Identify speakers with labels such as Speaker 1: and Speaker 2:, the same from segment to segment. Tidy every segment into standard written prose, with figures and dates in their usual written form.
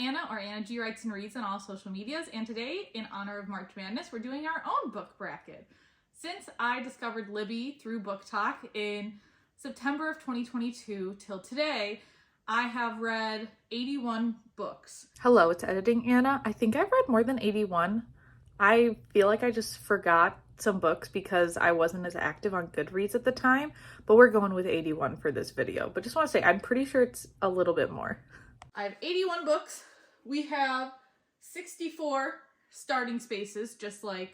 Speaker 1: Anna, or Anna G Writes and Reads on all social medias, and today, in honor of March Madness, we're doing our own book bracket. Since I discovered Libby through Book Talk in September of 2022 till today, I have read 81 books.
Speaker 2: Hello, it's Editing Anna. I think I've read more than 81. I feel like I just forgot some books because I wasn't as active on Goodreads at the time, but we're going with 81 for this video. But just want to say, I'm pretty sure it's a little bit more.
Speaker 1: I have 81 books. We have 64 starting spaces, just like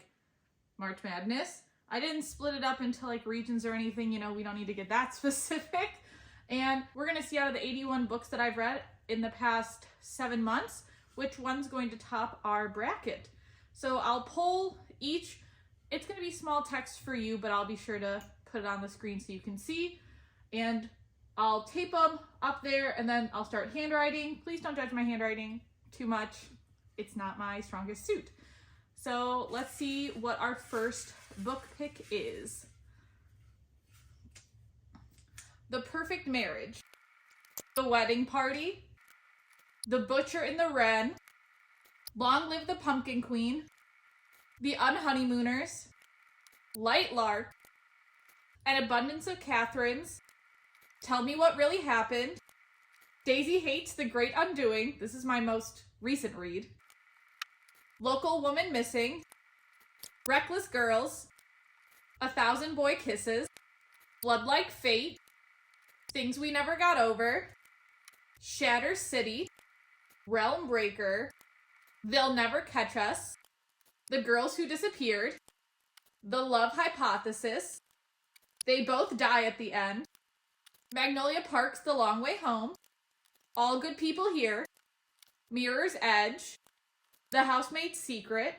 Speaker 1: March Madness. I didn't split it up into like regions or anything, you know, we don't need to get that specific. And we're going to see out of the 81 books that I've read in the past 7 months, which one's going to top our bracket. So I'll pull each. It's going to be small text for you, but I'll be sure to put it on the screen so you can see. And I'll tape them up there and then I'll start handwriting. Please don't judge my handwriting too much. It's not my strongest suit. So let's see what our first book pick is. The Perfect Marriage, The Wedding Party, The Butcher and the Wren, Long Live the Pumpkin Queen, The Unhoneymooners, Light Lark, An Abundance of Catherines, Tell Me What Really Happened, Daisy Hates the Great Undoing, this is my most recent read, Local Woman Missing, Reckless Girls, A Thousand Boy Kisses, Blood Like Fate, Things We Never Got Over, Shatter City, Realm Breaker, They'll Never Catch Us, The Girls Who Disappeared, The Love Hypothesis, They Both Die at the End, Magnolia Park's The Long Way Home, All Good People Here, Mirror's Edge, The Housemaid's Secret,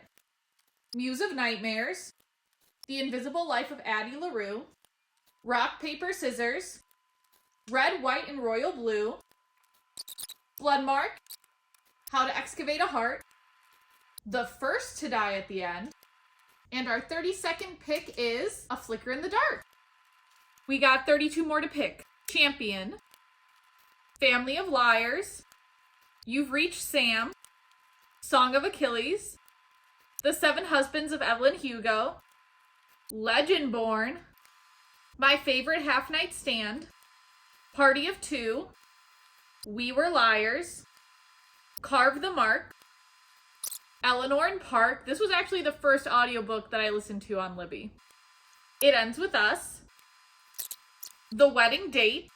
Speaker 1: Muse of Nightmares, The Invisible Life of Addie LaRue, Rock, Paper, Scissors, Red, White, and Royal Blue, Bloodmark, How to Excavate a Heart, The First to Die at the End, and our 32nd pick is A Flicker in the Dark. We got 32 more to pick. Champion, Family of Liars, You've Reached Sam, Song of Achilles, The Seven Husbands of Evelyn Hugo, Legend Born, My Favorite Half Night Stand, Party of Two, We Were Liars, Carve the Mark, Eleanor and Park. This was actually the first audiobook that I listened to on Libby. It Ends With Us, The Wedding Date,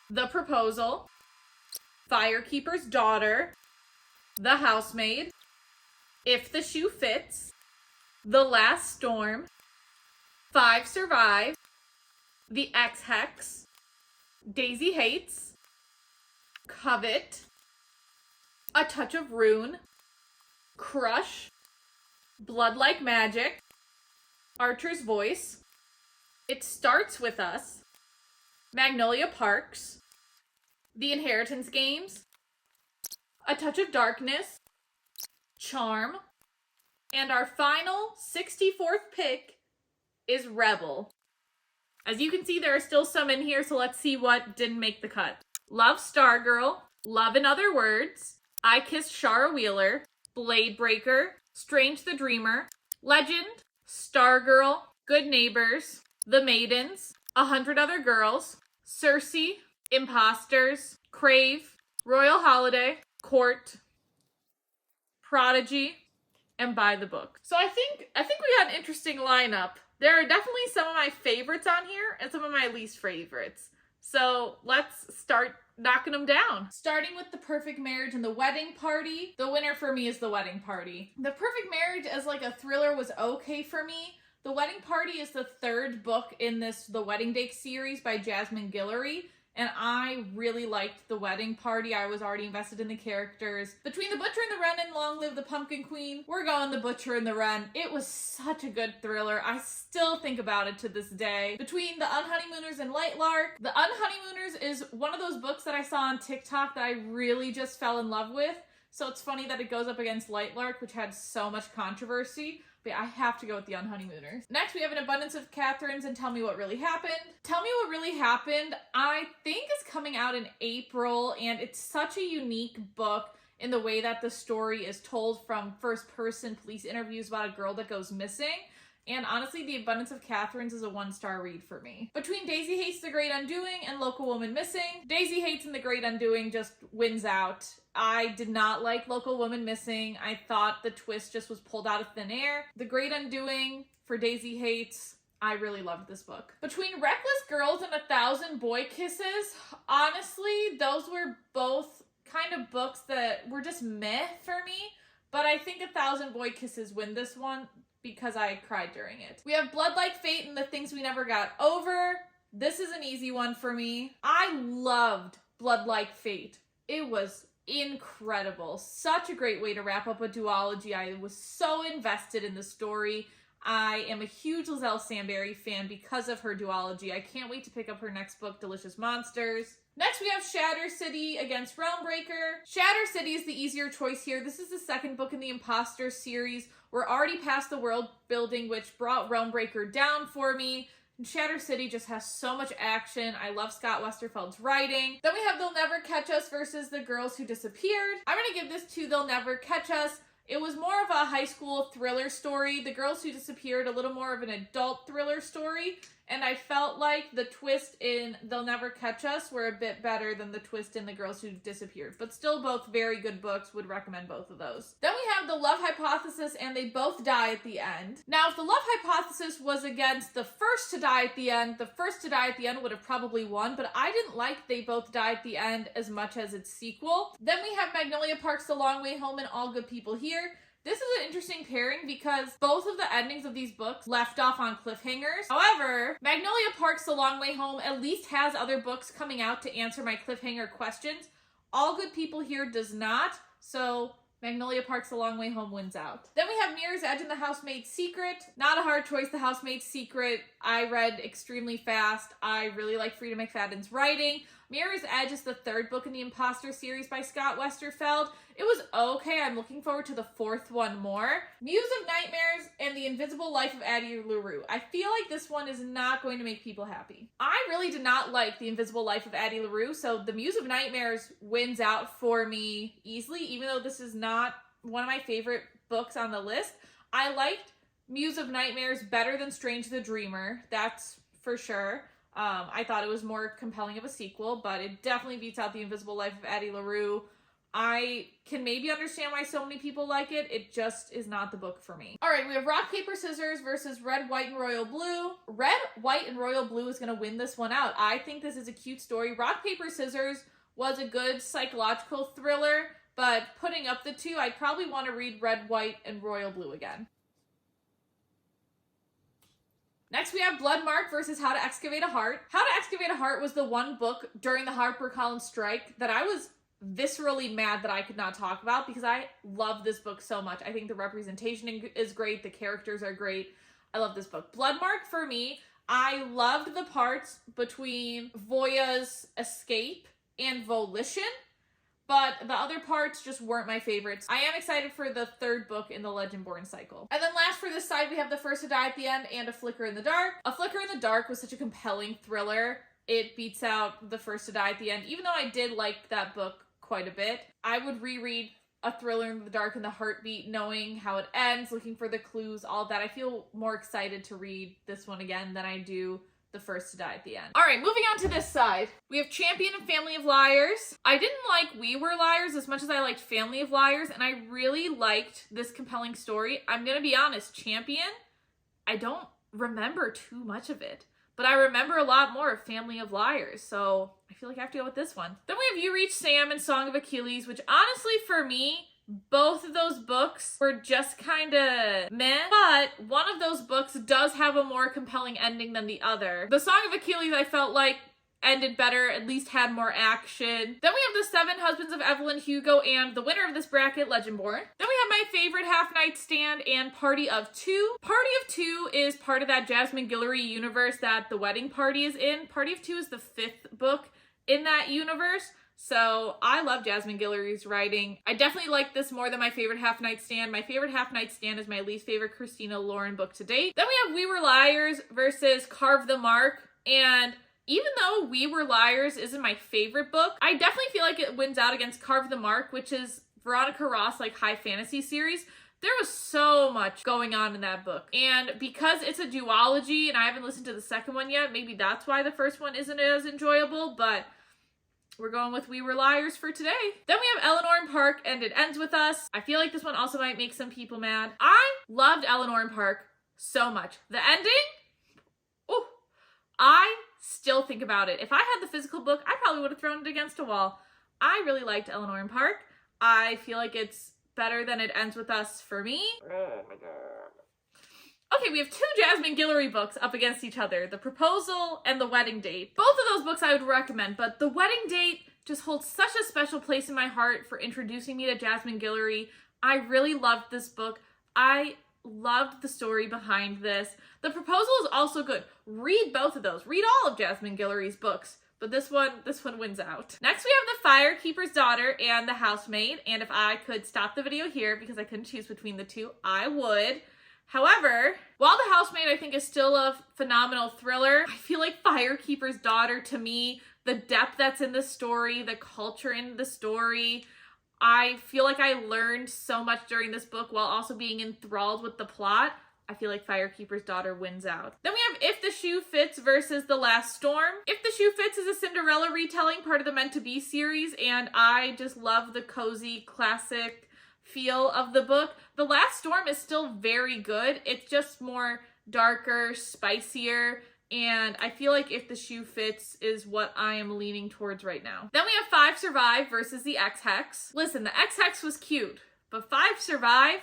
Speaker 1: The Proposal, Firekeeper's Daughter, The Housemaid, If the Shoe Fits, The Last Storm, Five Survive, The Ex-Hex, Daisy Hates, Covet, A Touch of Rune, Crush, Blood Like Magic, Archer's Voice, It Starts With Us, Magnolia Parks, The Inheritance Games, A Touch of Darkness, Charm, and our final 64th pick is Rebel. As you can see, there are still some in here, so let's see what didn't make the cut. Love, Stargirl, Love in Other Words, I Kissed Shara Wheeler, Blade Breaker, Strange the Dreamer, Legend, Stargirl, Good Neighbors, The Maidens, 100 Other Girls, Circe, Imposters, Crave, Royal Holiday, Court, Prodigy, and By the Book. So I think we got an interesting lineup. There are definitely some of my favorites on here and some of my least favorites. So let's start knocking them down. Starting with The Perfect Marriage and The Wedding Party. The winner for me is The Wedding Party. The Perfect Marriage as like a thriller was okay for me. The Wedding Party is the third book in this The Wedding Date series by Jasmine Guillory, and I really liked The Wedding Party. I was already invested in the characters. Between The Butcher and the Wren and Long Live the Pumpkin Queen, we're going The Butcher and the Wren. It was such a good thriller. I still think about it to this day. Between The Unhoneymooners and Light Lark, The Unhoneymooners is one of those books that I saw on TikTok that I really just fell in love with. So it's funny that it goes up against Light Lark, which had so much controversy. But I have to go with The Unhoneymooners. Next, we have An Abundance of Catherines and Tell Me What Really Happened. Tell Me What Really Happened, I think is coming out in April, and it's such a unique book. in the way that the story is told from first-person police interviews about a girl that goes missing. And honestly, The Abundance of Catherines is a 1-star read for me. Between Daisy Hates the Great Undoing and Local Woman Missing, Daisy Hates and the Great Undoing just wins out. I did not like Local Woman Missing. I thought the twist just was pulled out of thin air. The Great Undoing for Daisy Hates, I really loved this book. Between Reckless Girls and 1,000 Boy Kisses, honestly, those were both kind of books that were just meh for me. But I think 1,000 Boy Kisses win this one because I cried during it. We have Blood Like Fate and The Things We Never Got Over. This is an easy one for me. I loved Blood Like Fate. It was incredible. Such a great way to wrap up a duology. I was so invested in the story. I am a huge Lizelle Samberry fan because of her duology. I can't wait to pick up her next book, Delicious Monsters. Next, we have Shatter City against Realmbreaker. Shatter City is the easier choice here. This is the second book in the Imposter series. We're already past the world building, which brought Realmbreaker down for me. And Shatter City just has so much action. I love Scott Westerfeld's writing. Then we have They'll Never Catch Us versus The Girls Who Disappeared. I'm going to give this to They'll Never Catch Us. It was more of a high school thriller story. The Girls Who Disappeared, a little more of an adult thriller story. And I felt like the twist in They'll Never Catch Us were a bit better than the twist in The Girls Who Disappeared. But still both very good books. Would recommend both of those. Then we have The Love Hypothesis and They Both Die at the End. Now, if The Love Hypothesis was against The First to Die at the End, The First to Die at the End would have probably won. But I didn't like They Both Die at the End as much as its sequel. Then we have Magnolia Park's The Long Way Home and All Good People Here. This is an interesting pairing because both of the endings of these books left off on cliffhangers. However, Magnolia Park's The Long Way Home at least has other books coming out to answer my cliffhanger questions. All Good People Here does not, so Magnolia Park's The Long Way Home wins out. Then we have Mirror's Edge and The Housemaid's Secret. Not a hard choice, The Housemaid's Secret. I read extremely fast. I really like Frida McFadden's writing. Mirror's Edge is the third book in the Imposter series by Scott Westerfeld. It was okay. I'm looking forward to the fourth one more. Muse of Nightmares and The Invisible Life of Addie LaRue. I feel like this one is not going to make people happy. I really did not like The Invisible Life of Addie LaRue, so The Muse of Nightmares wins out for me easily, even though this is not one of my favorite books on the list. I liked Muse of Nightmares better than Strange the Dreamer, that's for sure. I thought it was more compelling of a sequel, but it definitely beats out The Invisible Life of Addie LaRue. I can maybe understand why so many people like it. It just is not the book for me. All right, we have Rock, Paper, Scissors versus Red, White, and Royal Blue. Red, White, and Royal Blue is going to win this one out. I think this is a cute story. Rock, Paper, Scissors was a good psychological thriller, but putting up the two, I'd probably want to read Red, White, and Royal Blue again. Next, we have Bloodmark versus How to Excavate a Heart. How to Excavate a Heart was the one book during the HarperCollins strike that I was viscerally mad that I could not talk about because I love this book so much. I think the representation is great. The characters are great. I love this book. Bloodmark, for me, I loved the parts between Voya's escape and Volition, but the other parts just weren't my favorites. I am excited for the third book in the Legendborn cycle. And then last for this side, we have The First to Die at the End and A Flicker in the Dark. A Flicker in the Dark was such a compelling thriller. It beats out The First to Die at the End. Even though I did like that book quite a bit, I would reread A Thriller in the Dark and The Heartbeat, knowing how it ends, looking for the clues, all of that. I feel more excited to read this one again than I do The First to Die at the End. All right, moving on to this side. We have Champion and Family of Liars. I didn't like We Were Liars as much as I liked Family of Liars, and I really liked this compelling story. I'm gonna be honest, Champion, I don't remember too much of it, but I remember a lot more of Family of Liars, so I feel like I have to go with this one. Then we have You Reach Sam and Song of Achilles, which honestly for me, both of those books were just kind of meh, but one of those books does have a more compelling ending than the other. The Song of Achilles I felt like ended better, at least had more action. Then we have The Seven Husbands of Evelyn Hugo and the winner of this bracket, Legendborn. Then we have my favorite Half Night Stand and Party of Two. Party of Two is part of that Jasmine Guillory universe that The Wedding Party is in. Party of Two is the fifth book in that universe. So I love Jasmine Guillory's writing. I definitely like this more than my favorite Half Night Stand. My favorite Half Night Stand is my least favorite Christina Lauren book to date. Then we have We Were Liars versus Carve the Mark. And even though We Were Liars isn't my favorite book, I definitely feel like it wins out against Carve the Mark, which is Veronica Ross, like, high fantasy series, there was so much going on in that book. And because it's a duology and I haven't listened to the second one yet, maybe that's why the first one isn't as enjoyable, but we're going with We Were Liars for today. Then we have Eleanor and Park, and It Ends With Us. I feel like this one also might make some people mad. I loved Eleanor and Park so much. The ending? Oh, I still think about it. If I had the physical book, I probably would have thrown it against a wall. I really liked Eleanor and Park. I feel like it's better than It Ends With Us for me. Oh my god. Okay, we have two Jasmine Guillory books up against each other, The Proposal and The Wedding Date. Both of those books I would recommend, but The Wedding Date just holds such a special place in my heart for introducing me to Jasmine Guillory. I really loved this book. I loved the story behind this. The Proposal is also good. Read both of those. Read all of Jasmine Guillory's books. But this one wins out. Next we have The Firekeeper's Daughter and The Housemaid. And if I could stop the video here because I couldn't choose between the two, I would. However, while The Housemaid I think is still a phenomenal thriller, I feel like Firekeeper's Daughter, to me, the depth that's in the story, the culture in the story, I feel like I learned so much during this book while also being enthralled with the plot. I feel like Firekeeper's Daughter wins out. Then we have If the Shoe Fits versus The Last Storm. If the Shoe Fits is a Cinderella retelling, part of the Meant to Be series, and I just love the cozy, classic feel of the book. The Last Storm is still very good. It's just more darker, spicier, and I feel like If the Shoe Fits is what I am leaning towards right now. Then we have Five Survive versus The Ex-Hex. Listen, The Ex-Hex was cute, but Five Survive,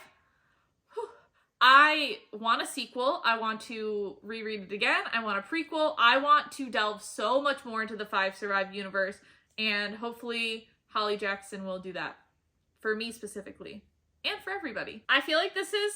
Speaker 1: I want a sequel. I want to reread it again. I want a prequel. I want to delve so much more into the Five Survive universe, and hopefully Holly Jackson will do that. For me specifically, and for everybody. I feel like this is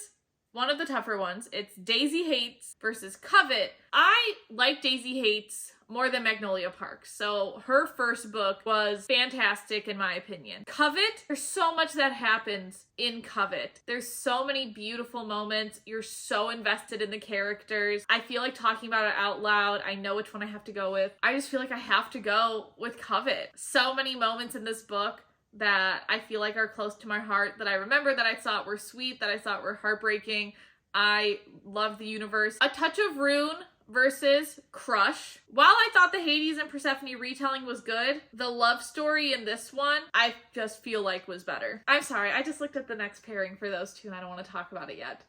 Speaker 1: one of the tougher ones. It's Daisy Hates versus Covet. I like Daisy Hates more than Magnolia Park, so her first book was fantastic in my opinion. Covet, there's so much that happens in Covet. There's so many beautiful moments. You're so invested in the characters. I feel like talking about it out loud. I know which one I have to go with. I just feel like I have to go with Covet. So many moments in this book that I feel like are close to my heart, that I remember, that I thought were sweet, that I thought were heartbreaking. I love the universe. A Touch of Rune versus Crush. While I thought the Hades and Persephone retelling was good, the love story in this one, I just feel like was better. I'm sorry, I just looked at the next pairing for those two and I don't want to talk about it yet.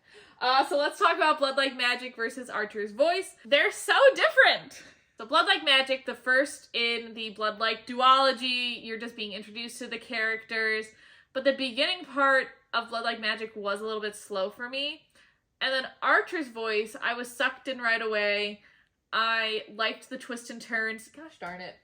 Speaker 1: So let's talk about Blood Like Magic versus Archer's Voice. They're so different. So Blood Like Magic, the first in the Blood Like duology, you're just being introduced to the characters, but the beginning part of Blood Like Magic was a little bit slow for me. And then Archer's Voice, I was sucked in right away. I liked the twists and turns. Gosh darn it.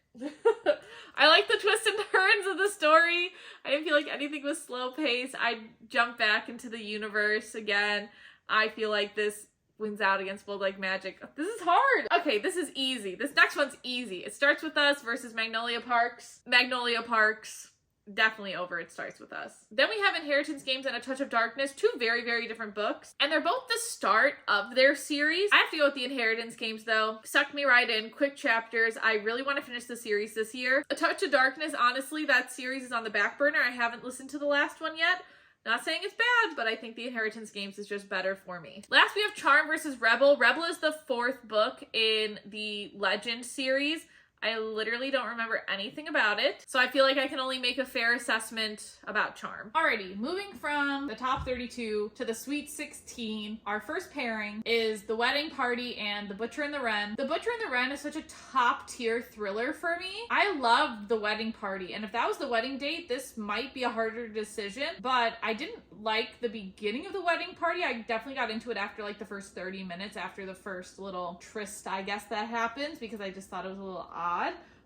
Speaker 1: I liked the twists and turns of the story. I didn't feel like anything was slow paced. I jumped back into the universe again. I feel like this wins out against Blood Like Magic. This is hard. Okay, this is easy. This next one's easy. It Starts With Us versus Magnolia Parks. Magnolia Parks, definitely over It Starts With Us. Then we have Inheritance Games and A Touch of Darkness, two very, very different books, and they're both the start of their series. I have to go with the Inheritance Games though. Sucked me right in, quick chapters. I really want to finish the series this year. A Touch of Darkness, honestly, that series is on the back burner. I haven't listened to the last one yet. Not saying it's bad, but I think the Inheritance Games is just better for me. Last, we have Charm versus Rebel. Rebel is the fourth book in the Legend series. I literally don't remember anything about it, so I feel like I can only make a fair assessment about Charm. Alrighty, moving from the top 32 to the Sweet 16, our first pairing is The Wedding Party and The Butcher and the Wren. The Butcher and the Wren is such a top tier thriller for me. I loved The Wedding Party, and if that was The Wedding Date, this might be a harder decision, but I didn't like the beginning of The Wedding Party. I definitely got into it after like the first 30 minutes, after the first little tryst, I guess, that happens, because I just thought it was a little odd.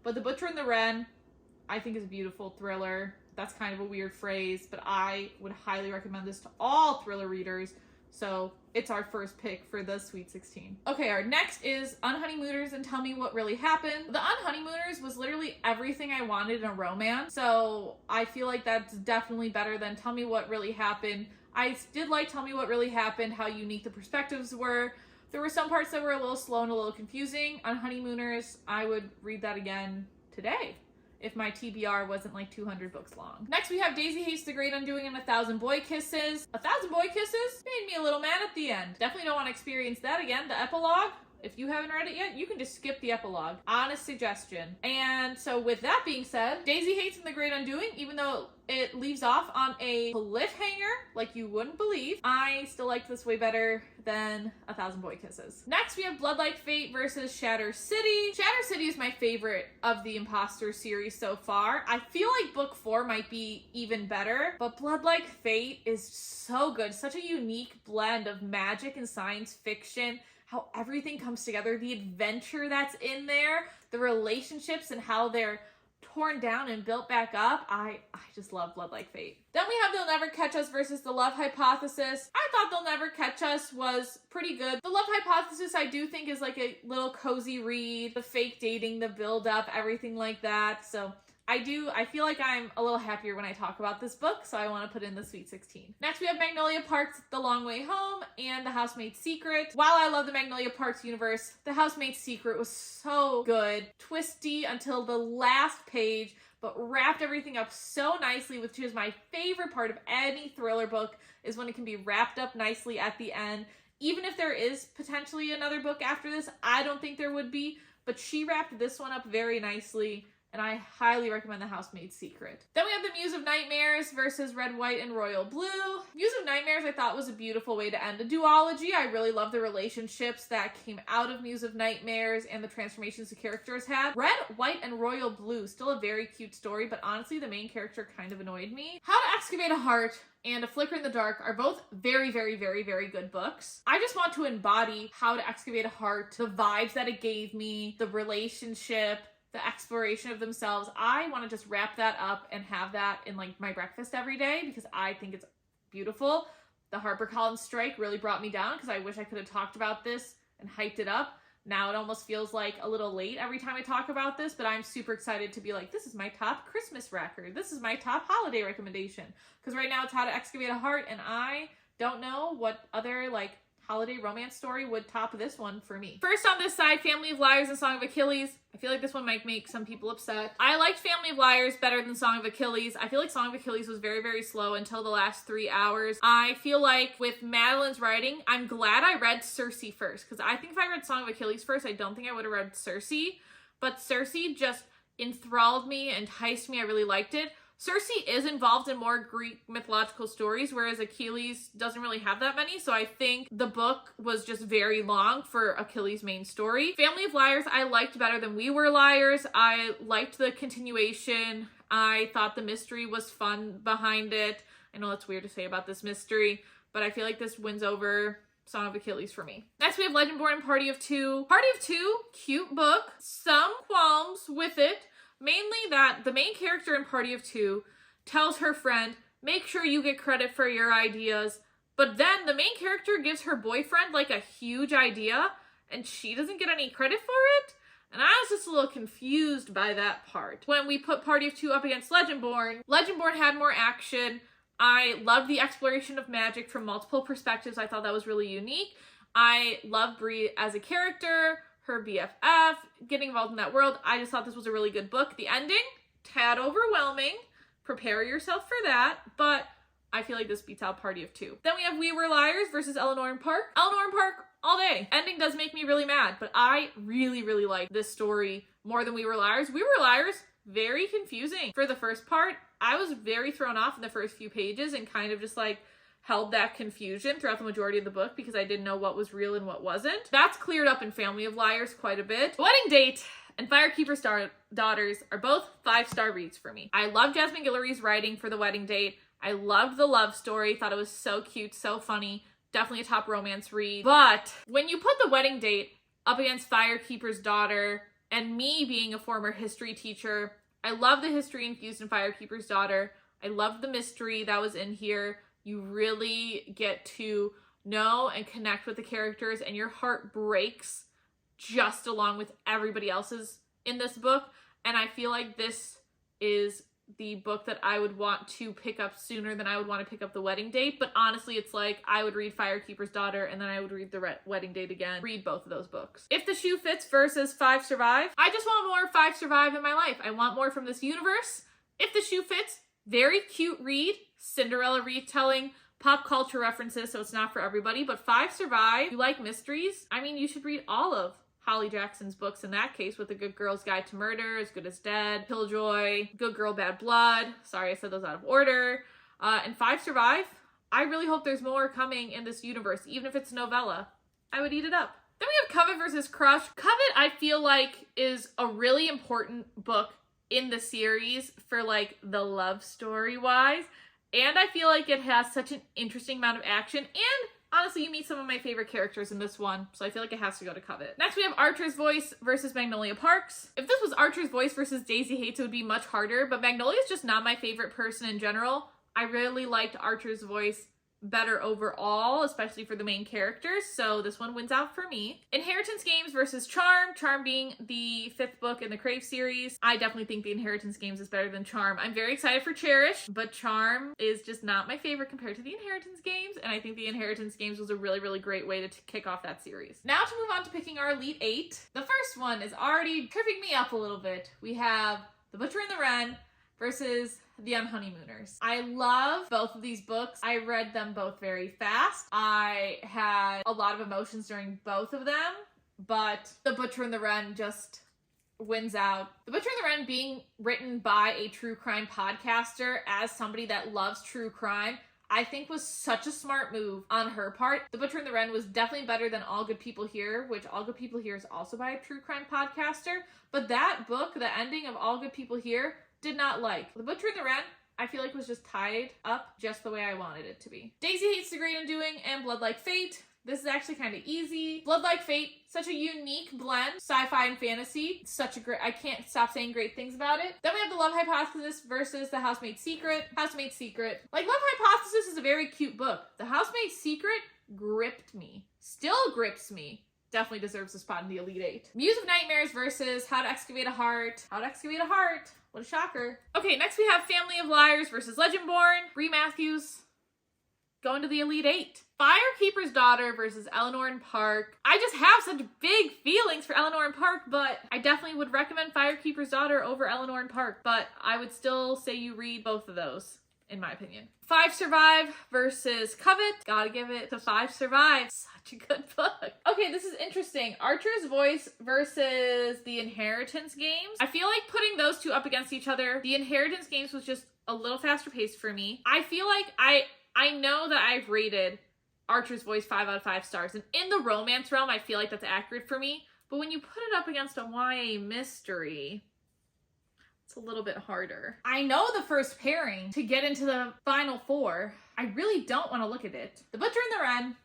Speaker 1: But The Butcher and the Wren, I think, is a beautiful thriller. That's kind of a weird phrase, but I would highly recommend this to all thriller readers. So it's our first pick for the Sweet 16. Okay, our next is Unhoneymooners and Tell Me What Really Happened. The Unhoneymooners was literally everything I wanted in a romance, so I feel like that's definitely better than Tell Me What Really Happened. I did like Tell Me What Really Happened, how unique the perspectives were. There were some parts that were a little slow and a little confusing. On Honeymooners, I would read that again today. if my TBR wasn't like 200 books long. Next, we have Daisy Hates the Great Undoing and 1,000 Boy Kisses. 1,000 Boy Kisses made me a little mad at the end. Definitely don't want to experience that again. The epilogue, if you haven't read it yet, you can just skip the epilogue. Honest suggestion. And so with that being said, Daisy Hates the Great Undoing, even though it leaves off on a cliffhanger like you wouldn't believe, I still like this way better than 1,000 Boy Kisses. Next, we have Blood Like Fate versus Shatter City. Shatter City is my favorite of the Imposter series so far. I feel like book 4 might be even better, but Blood Like Fate is so good. Such a unique blend of magic and science fiction, how everything comes together, the adventure that's in there, the relationships and how they're torn down and built back up. I just love Blood Like Fate. Then we have They'll Never Catch Us versus The Love Hypothesis. I thought They'll Never Catch Us was pretty good. The Love Hypothesis I do think is like a little cozy read. The fake dating, the build up, everything like that. So I feel like I'm a little happier when I talk about this book, so I want to put in the Sweet 16. Next, we have Magnolia Park's The Long Way Home and The Housemaid's Secret. While I love the Magnolia Parks universe, The Housemaid's Secret was so good. Twisty until the last page, but wrapped everything up so nicely, which is my favorite part of any thriller book, is when it can be wrapped up nicely at the end. Even if there is potentially another book after this, I don't think there would be, but she wrapped this one up very nicely, and I highly recommend The Housemaid's Secret. Then we have The Muse of Nightmares versus Red, White, and Royal Blue. Muse of Nightmares I thought was a beautiful way to end a duology. I really love the relationships that came out of Muse of Nightmares and the transformations the characters had. Red, White, and Royal Blue, still a very cute story, but honestly the main character kind of annoyed me. How to Excavate a Heart and A Flicker in the Dark are both very, very, very, very good books. I just want to embody How to Excavate a Heart, the vibes that it gave me, the relationship, the exploration of themselves. I want to just wrap that up and have that in like my breakfast every day because I think it's beautiful. The HarperCollins strike really brought me down because I wish I could have talked about this and hyped it up. Now it almost feels like a little late every time I talk about this, but I'm super excited to be like, this is my top Christmas record. This is my top holiday recommendation. Because right now it's How to Excavate a Heart, and I don't know what other like holiday romance story would top this one for me. First on this side, Family of Liars and Song of Achilles. I feel like this one might make some people upset. I liked Family of Liars better than Song of Achilles. I feel like Song of Achilles was very, very slow until the last 3 hours. I feel like with Madeline's writing, I'm glad I read Circe first, because I think if I read Song of Achilles first, I don't think I would have read Circe. But Circe just enthralled me, enticed me. I really liked it. Circe is involved in more Greek mythological stories, whereas Achilles doesn't really have that many, so I think the book was just very long for Achilles' main story. Family of Liars I liked better than We Were Liars. I liked the continuation. I thought the mystery was fun behind it. I know that's weird to say about this mystery, but I feel like this wins over Song of Achilles for me. Next, we have Legendborn Party of Two. Party of Two, cute book. Some qualms with it. Mainly that the main character in Party of Two tells her friend, make sure you get credit for your ideas. But then the main character gives her boyfriend like a huge idea and she doesn't get any credit for it. And I was just a little confused by that part. When we put Party of Two up against Legendborn, Legendborn had more action. I loved the exploration of magic from multiple perspectives. I thought that was really unique. I loved Bree as a character, her BFF, getting involved in that world. I just thought this was a really good book. The ending, tad overwhelming. Prepare yourself for that, but I feel like this beats out Party of Two. Then we have We Were Liars versus Eleanor and Park. Eleanor and Park all day. Ending does make me really mad, but I really, really like this story more than We Were Liars. We Were Liars, very confusing. For the first part, I was very thrown off in the first few pages and kind of just like held that confusion throughout the majority of the book because I didn't know what was real and what wasn't. That's cleared up in Family of Liars quite a bit. Wedding Date and Firekeeper's Daughters are both 5-star reads for me. I love Jasmine Guillory's writing for The Wedding Date. I loved the love story, thought it was so cute, so funny. Definitely a top romance read. But when you put The Wedding Date up against Firekeeper's Daughter, and me being a former history teacher, I love the history infused in Firekeeper's Daughter. I love the mystery that was in here. You really get to know and connect with the characters, and your heart breaks just along with everybody else's in this book. And I feel like this is the book that I would want to pick up sooner than I would want to pick up The Wedding Date. But honestly, it's like I would read Firekeeper's Daughter and then I would read The Wedding Date again. Read both of those books. If the Shoe Fits versus Five Survive, I just want more Five Survive in my life. I want more from this universe. If the Shoe Fits, very cute read. Cinderella retelling, pop culture references, so it's not for everybody. But Five Survive, you like mysteries? I mean, you should read all of Holly Jackson's books in that case, with The Good Girl's Guide to Murder, As Good as Dead, Killjoy, Good Girl, Bad Blood. Sorry, I said those out of order. And Five Survive, I really hope there's more coming in this universe, even if it's a novella. I would eat it up. Then we have Covet versus Crush. Covet, I feel like, is a really important book in the series for like the love story wise. And I feel like it has such an interesting amount of action, and honestly, you meet some of my favorite characters in this one, so I feel like it has to go to Covet. Next, we have Archer's Voice versus Magnolia Parks. If this was Archer's Voice versus Daisy Hates, it would be much harder, but Magnolia is just not my favorite person in general. I really liked Archer's Voice better overall, especially for the main characters, so this one wins out for me. Inheritance Games versus Charm. Charm being the 5th book in the Crave series. I definitely think the Inheritance Games is better than Charm. I'm very excited for Cherish, but Charm is just not my favorite compared to the Inheritance Games, and I think the Inheritance Games was a really, really great way to kick off that series. Now to move on to picking our Elite 8. The first one is already tripping me up a little bit. We have The Butcher and the Wren versus The Unhoneymooners. I love both of these books. I read them both very fast. I had a lot of emotions during both of them, but The Butcher and the Wren just wins out. The Butcher and the Wren being written by a true crime podcaster, as somebody that loves true crime, I think was such a smart move on her part. The Butcher and the Wren was definitely better than All Good People Here, which All Good People Here is also by a true crime podcaster. But that book, the ending of All Good People Here, did not like. The Butcher and the Wren, I feel like was just tied up just the way I wanted it to be. Daisy Hates the Great Undoing and Blood Like Fate. This is actually kind of easy. Blood Like Fate, such a unique blend, sci-fi and fantasy. Such a great, I can't stop saying great things about it. Then we have The Love Hypothesis versus The Housemaid's Secret. Housemaid's Secret. Like, Love Hypothesis is a very cute book. The Housemaid's Secret gripped me. Still grips me. Definitely deserves a spot in the Elite 8. Muse of Nightmares versus How to Excavate a Heart. How to Excavate a Heart. What a shocker. Okay, next we have Family of Liars versus Legendborn. Brie Matthews going to the Elite 8. Firekeeper's Daughter versus Eleanor and Park. I just have such big feelings for Eleanor and Park, but I definitely would recommend Firekeeper's Daughter over Eleanor and Park, but I would still say you read both of those, in my opinion. Five Survive versus Covet. Gotta give it to Five Survive. Such a good book. Okay, this is interesting. Archer's Voice versus The Inheritance Games. I feel like putting those two up against each other, The Inheritance Games was just a little faster paced for me. I feel like I know that I've rated Archer's Voice 5 out of 5 stars, and in the romance realm, I feel like that's accurate for me, but when you put it up against a YA mystery, it's a little bit harder. I know the first pairing to get into the final 4. I really don't want to look at it. The Butcher and the Wren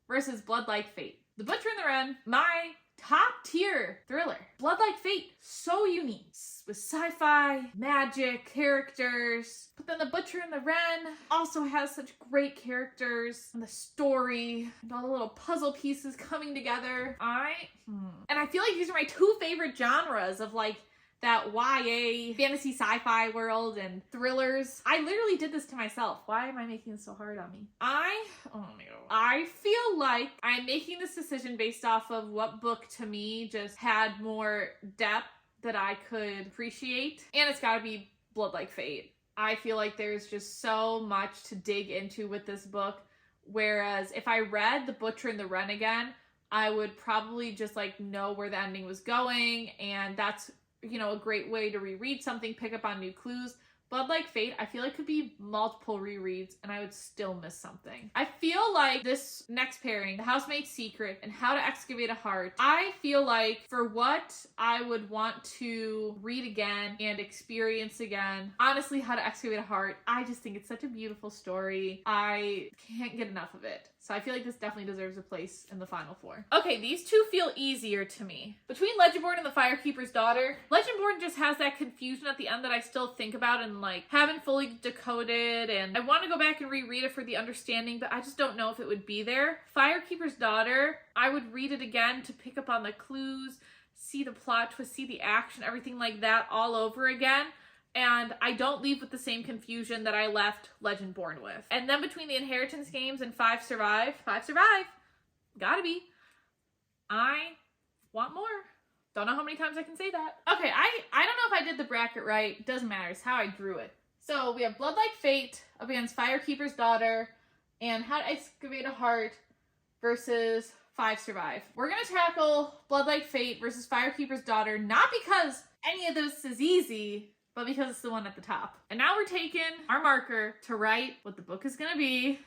Speaker 1: versus Blood Like Fate. The Butcher and the Wren, my top tier thriller. Blood Like Fate, so unique. With sci-fi, magic, characters. But then The Butcher and the Wren also has such great characters. And the story, and all the little puzzle pieces coming together. And I feel like these are my 2 favorite genres of like that YA, fantasy sci-fi world and thrillers. I literally did this to myself. Why am I making this so hard on me? I feel like I'm making this decision based off of what book to me just had more depth that I could appreciate. And it's gotta be Blood Like Fate. I feel like there's just so much to dig into with this book. Whereas if I read The Butcher and the Wren again, I would probably just like know where the ending was going. And that's, you know, a great way to reread something, pick up on new clues. Blood Like Fate, I feel like could be multiple rereads and I would still miss something. I feel like this next pairing, The Housemaid's Secret and How to Excavate a Heart, I feel like for what I would want to read again and experience again, honestly, How to Excavate a Heart, I just think it's such a beautiful story. I can't get enough of it. So I feel like this definitely deserves a place in the final 4. Okay, these 2 feel easier to me. Between Legendborn and The Firekeeper's Daughter, Legendborn just has that confusion at the end that I still think about and like haven't fully decoded, and I want to go back and reread it for the understanding, but I just don't know if it would be there. Firekeeper's Daughter, I would read it again to pick up on the clues, see the plot twist, see the action, everything like that all over again. and I don't leave with the same confusion that I left Legendborn with. And then between the Inheritance games and 5 Survive, gotta be, I want more. Don't know how many times I can say that. Okay, I don't know if I did the bracket right. Doesn't matter. It's how I drew it. So we have Blood Like Fate up against Firekeeper's Daughter and How to Excavate a Heart versus 5 Survive. We're going to tackle Blood Like Fate versus Firekeeper's Daughter, not because any of this is easy, but because it's the one at the top. And now we're taking our marker to write what the book is going to be.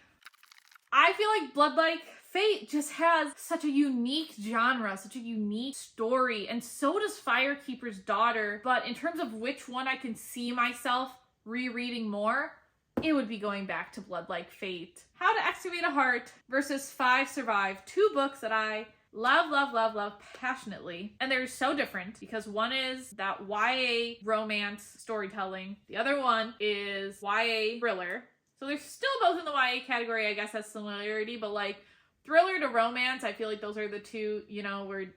Speaker 1: I feel like Blood Like Fate just has such a unique genre, such a unique story, and so does Firekeeper's Daughter. But in terms of which one I can see myself rereading more, it would be going back to Blood Like Fate. How to Excavate a Heart versus 5 Survive. 2 books that I love passionately. And they're so different because one is that YA romance storytelling. The other one is YA thriller. So they're still both in the YA category, I guess, that's similarity, but like thriller to romance, I feel like those are the two, you know, we're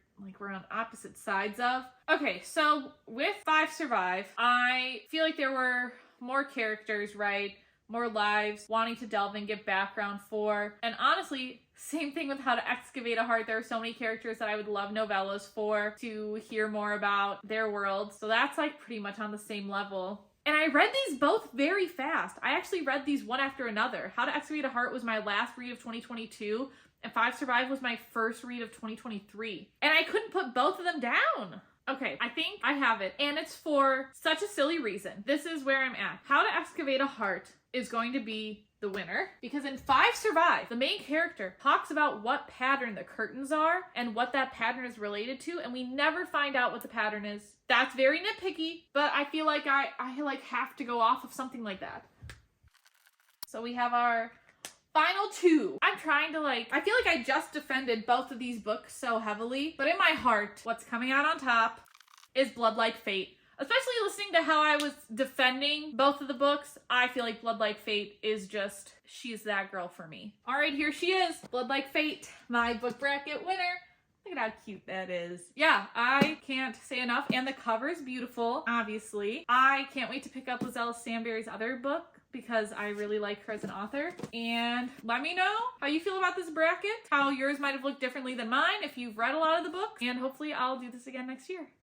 Speaker 1: on opposite sides of. Okay, so with 5 Survive, I feel like there were more characters, right? More lives, wanting to delve and get background for. And honestly, same thing with How to Excavate a Heart. There are so many characters that I would love novellas for, to hear more about their world. So that's like pretty much on the same level. And I read these both very fast. I actually read these one after another. How to Excavate a Heart was my last read of 2022, and 5 Survive was my first read of 2023. And I couldn't put both of them down. Okay, I think I have it, and it's for such a silly reason. This is where I'm at. How to Excavate a Heart is going to be the winner, because in 5 Survive, the main character talks about what pattern the curtains are and what that pattern is related to, and we never find out what the pattern is. That's very nitpicky, but I feel like I have to go off of something like that. So we have our final 2. I'm trying to I feel like I just defended both of these books so heavily, but in my heart, what's coming out on top is Blood Like Fate. Especially listening to how I was defending both of the books, I feel like Blood Like Fate is just, she's that girl for me. All right, here she is. Blood Like Fate, my book bracket winner. Look at how cute that is. Yeah, I can't say enough. And the cover is beautiful, obviously. I can't wait to pick up Lizelle Stanberry's other book because I really like her as an author. And let me know how you feel about this bracket, how yours might have looked differently than mine if you've read a lot of the books. And hopefully I'll do this again next year.